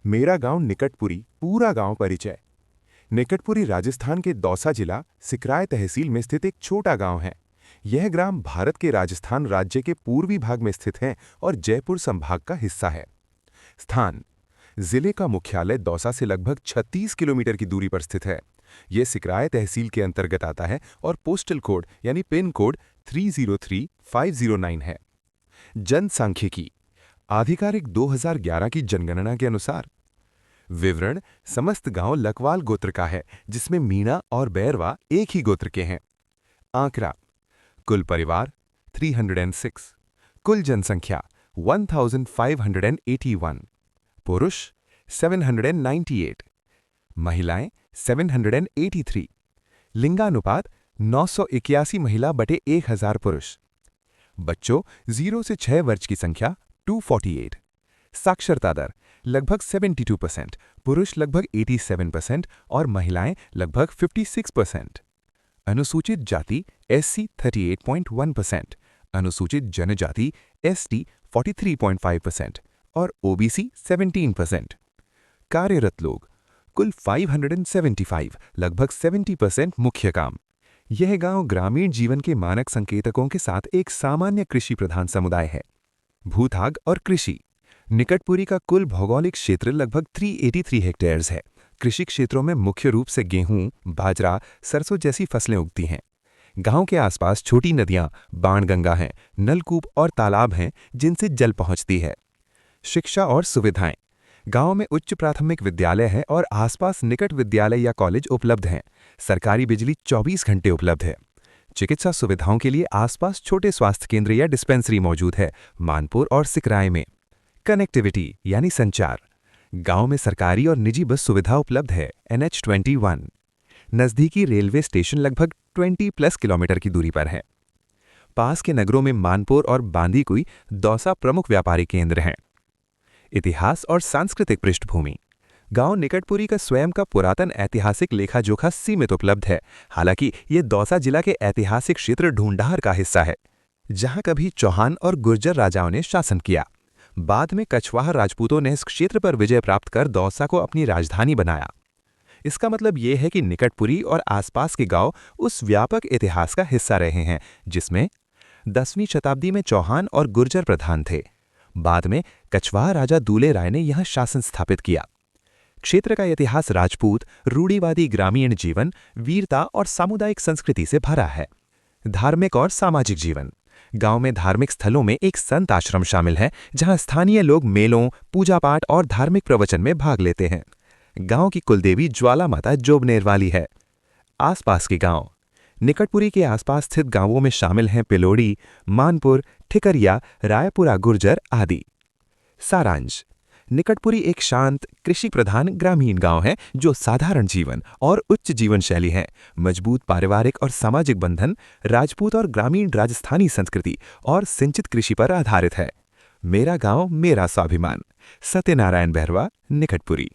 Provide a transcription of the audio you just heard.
मेरा गांव निकटपुरी, पूरा गांव परिचय। निकटपुरी राजस्थान के दौसा जिला सिकराय तहसील में स्थित एक छोटा गांव है। यह ग्राम भारत के राजस्थान राज्य के पूर्वी भाग में स्थित है और जयपुर संभाग का हिस्सा है। स्थान: जिले का मुख्यालय दौसा से लगभग 36 किलोमीटर की दूरी पर स्थित है। यह सिकराय तहसील के अंतर्गत आता है और पोस्टल कोड यानी पिन कोड 303509 है। जनसांख्यिकी: आधिकारिक 2011 की जनगणना के अनुसार विवरण: समस्त गांव लकवाल गोत्र का है, जिसमें मीणा और बैरवा एक ही गोत्र के हैं। आंकड़ा: कुल परिवार 306, कुल जनसंख्या 1581, पुरुष 798, महिलाएं 783, लिंगानुपात 981 महिला बटे 1000 पुरुष। बच्चों 0 से 6 वर्ष की संख्या 248। साक्षरता दर लगभग 72%, पुरुष लगभग 87% और महिलाएं लगभग 56%। अनुसूचित जाति SC 38.1%, अनुसूचित जनजाति ST 43.5% और OBC 17%। कार्यरत लोग कुल 575, लगभग 70% मुख्य काम। यह गांव ग्रामीण जीवन के मानक संकेतकों के साथ एक सामान्य कृषि प्रधान समुदाय है। भूभाग और कृषि: निकटपुरी का कुल भौगोलिक क्षेत्र लगभग 383 हेक्टेयर्स है। कृषि क्षेत्रों में मुख्य रूप से गेहूं, बाजरा, सरसों जैसी फसलें उगती हैं। गांव के आसपास छोटी नदियां, बाणगंगा हैं, नलकूप और तालाब हैं जिनसे जल पहुंचती है। शिक्षा और सुविधाएं: गांव में उच्च प्राथमिक विद्यालय है और आसपास निकट विद्यालय या कॉलेज उपलब्ध हैं। सरकारी बिजली 24 घंटे उपलब्ध है। चिकित्सा सुविधाओं के लिए आसपास छोटे स्वास्थ्य केंद्र या डिस्पेंसरी मौजूद है, मानपुर और सिकराय में। कनेक्टिविटी यानी संचार: गांव में सरकारी और निजी बस सुविधा उपलब्ध है। NH21। नज़दीकी रेलवे स्टेशन लगभग 20+ किलोमीटर की दूरी पर है। पास के नगरों में मानपुर और बांदीकुई, दौसा प्रमुख व्यापारी केंद्र हैं। इतिहास और सांस्कृतिक पृष्ठभूमि: गांव निकटपुरी का स्वयं का पुरातन ऐतिहासिक लेखा जोखा सीमित उपलब्ध है। हालांकि ये दौसा जिला के ऐतिहासिक क्षेत्र ढूंढार का हिस्सा है, जहां कभी चौहान और गुर्जर राजाओं ने शासन किया। बाद में कछवाहा राजपूतों ने इस क्षेत्र पर विजय प्राप्त कर दौसा को अपनी राजधानी बनाया। इसका मतलब ये है कि निकटपुरी और आसपास के गांव उस व्यापक इतिहास का हिस्सा रहे हैं जिसमें 10वीं शताब्दी में चौहान और गुर्जर प्रधान थे। बाद में कछवाहा राजा दूले राय ने यहां शासन स्थापित किया। क्षेत्र का इतिहास राजपूत, रूढ़िवादी ग्रामीण जीवन, वीरता और सामुदायिक संस्कृति से भरा है। धार्मिक और सामाजिक जीवन: गांव में धार्मिक स्थलों में एक संत आश्रम शामिल है, जहां स्थानीय लोग मेलों, पूजा पाठ और धार्मिक प्रवचन में भाग लेते हैं। गांव की कुलदेवी ज्वाला माता जोबनेर वाली है। आसपास के गांव: निकटपुरी के आसपास स्थित गांवों में शामिल हैं पिलोड़ी, मानपुर, ठिकरिया, रायपुरा गुर्जर आदि। सारांश: निकटपुरी एक शांत, कृषि प्रधान ग्रामीण गांव है जो साधारण जीवन और उच्च जीवन शैली है, मजबूत पारिवारिक और सामाजिक बंधन, राजपूत और ग्रामीण राजस्थानी संस्कृति और सिंचित कृषि पर आधारित है। मेरा गांव मेरा स्वाभिमान। सत्यनारायण बैरवा, निकटपुरी।